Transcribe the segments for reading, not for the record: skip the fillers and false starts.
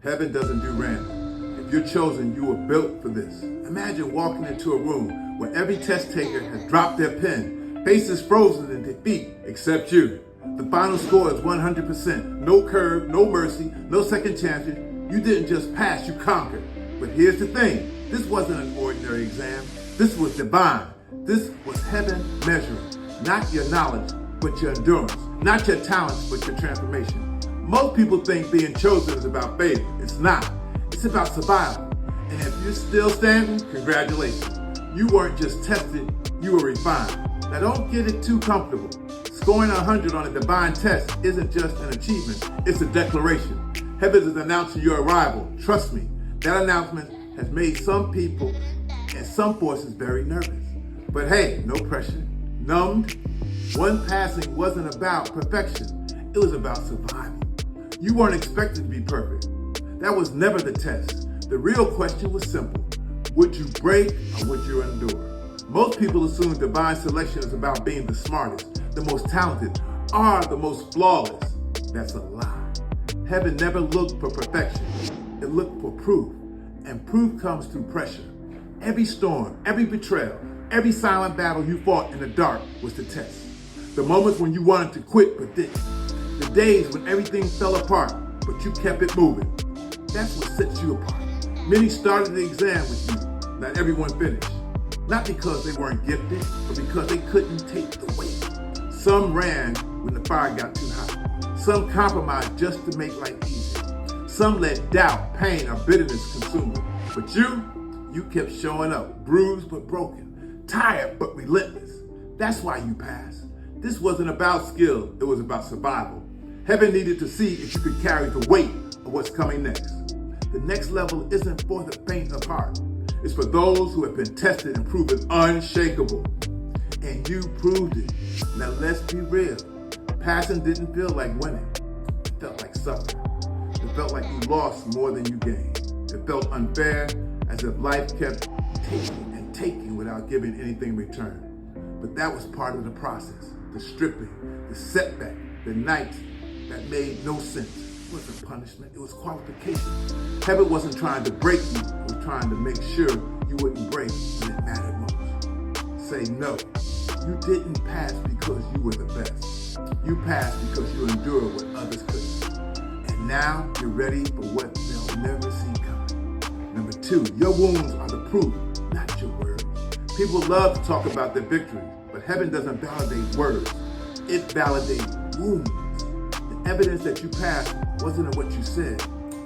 Heaven doesn't do random. If you're chosen, you were built for this. Imagine walking into a room where every test taker has dropped their pen, faces frozen in defeat, except you. The final score is 100%. No curve, no mercy, no second chances. You didn't just pass, you conquered. But here's the thing. This wasn't an ordinary exam. This was divine. This was heaven measuring. Not your knowledge, but your endurance. Not your talents, but your transformation. Most people think being chosen is about faith. It's not. It's about survival. And if you're still standing, congratulations. You weren't just tested, you were refined. Now don't get it too comfortable. Scoring 100 on a divine test isn't just an achievement, it's a declaration. Heaven is announcing your arrival. Trust me, that announcement has made some people and some forces very nervous. But hey, no pressure. Numbed. One passing wasn't about perfection. It was about survival. You weren't expected to be perfect. That was never the test. The real question was simple. Would you break or would you endure? Most people assume divine selection is about being the smartest, the most talented, or the most flawless. That's a lie. Heaven never looked for perfection. It looked for proof. And proof comes through pressure. Every storm, every betrayal, every silent battle you fought in the dark was the test. The moments when you wanted to quit but didn't. The days when everything fell apart, but you kept it moving. That's what sets you apart. Many started the exam with you. Not everyone finished. Not because they weren't gifted, but because they couldn't take the weight. Some ran when the fire got too hot. Some compromised just to make life easier. Some let doubt, pain, or bitterness consume them. But you kept showing up, bruised but broken, tired but relentless. That's why you passed. This wasn't about skill, it was about survival. Heaven needed to see if you could carry the weight of what's coming next. The next level isn't for the faint of heart. It's for those who have been tested and proven unshakable. And you proved it. Now let's be real. Passing didn't feel like winning. It felt like suffering. It felt like you lost more than you gained. It felt unfair, as if life kept taking and taking without giving anything in return. But that was part of the process. The stripping, the setback, the nights that made no sense. It wasn't punishment, it was qualification. Heaven wasn't trying to break you, it was trying to make sure you wouldn't break when it mattered most. Say no. You didn't pass because you were the best. You passed because you endured what others couldn't. And now you're ready for what they'll never see coming. Number 2, your wounds are the proof, not your words. People love to talk about their victories, but heaven doesn't validate words. It validates wounds. The evidence that you passed wasn't in what you said,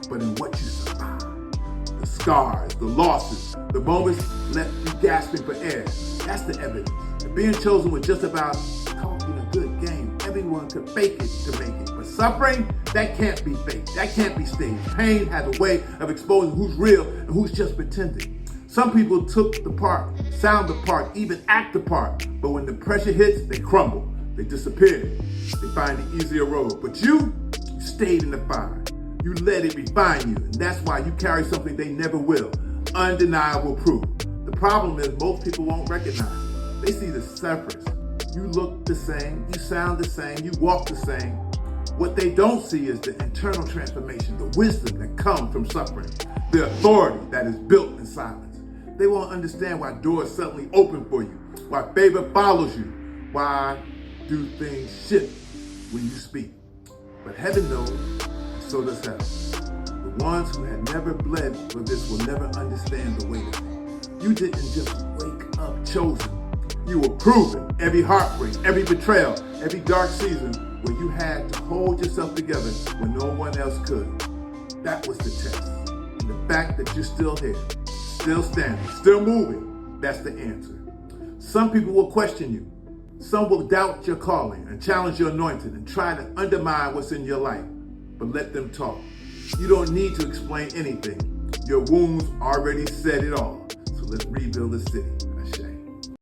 but in what you survived. The scars, the losses, the moments left you gasping for air. That's the evidence. If being chosen was just about talking a good game, everyone could fake it to make it. But suffering, that can't be faked. That can't be staged. Pain has a way of exposing who's real and who's just pretending. Some people took the part, sound the part, even act the part. But when the pressure hits, they crumble. They disappear. They find the easier road. But you stayed in the fire. You let it refine you. And that's why you carry something they never will. Undeniable proof. The problem is most people won't recognize. They see the surface. You look the same. You sound the same. You walk the same. What they don't see is the internal transformation, the wisdom that comes from suffering, the authority that is built in silence. They won't understand why doors suddenly open for you, why favor follows you, why do things shift when you speak. But heaven knows, and so does hell. The ones who had never bled for this will never understand the weight of it. You didn't just wake up chosen. You were proven. Every heartbreak, every betrayal, every dark season where you had to hold yourself together when no one else could. That was the test. And the fact that you're still here, still standing, still moving, that's the answer. Some people will question you. Some will doubt your calling and challenge your anointing and try to undermine what's in your life. But let them talk. You don't need to explain anything. Your wounds already said it all. So let's rebuild the city.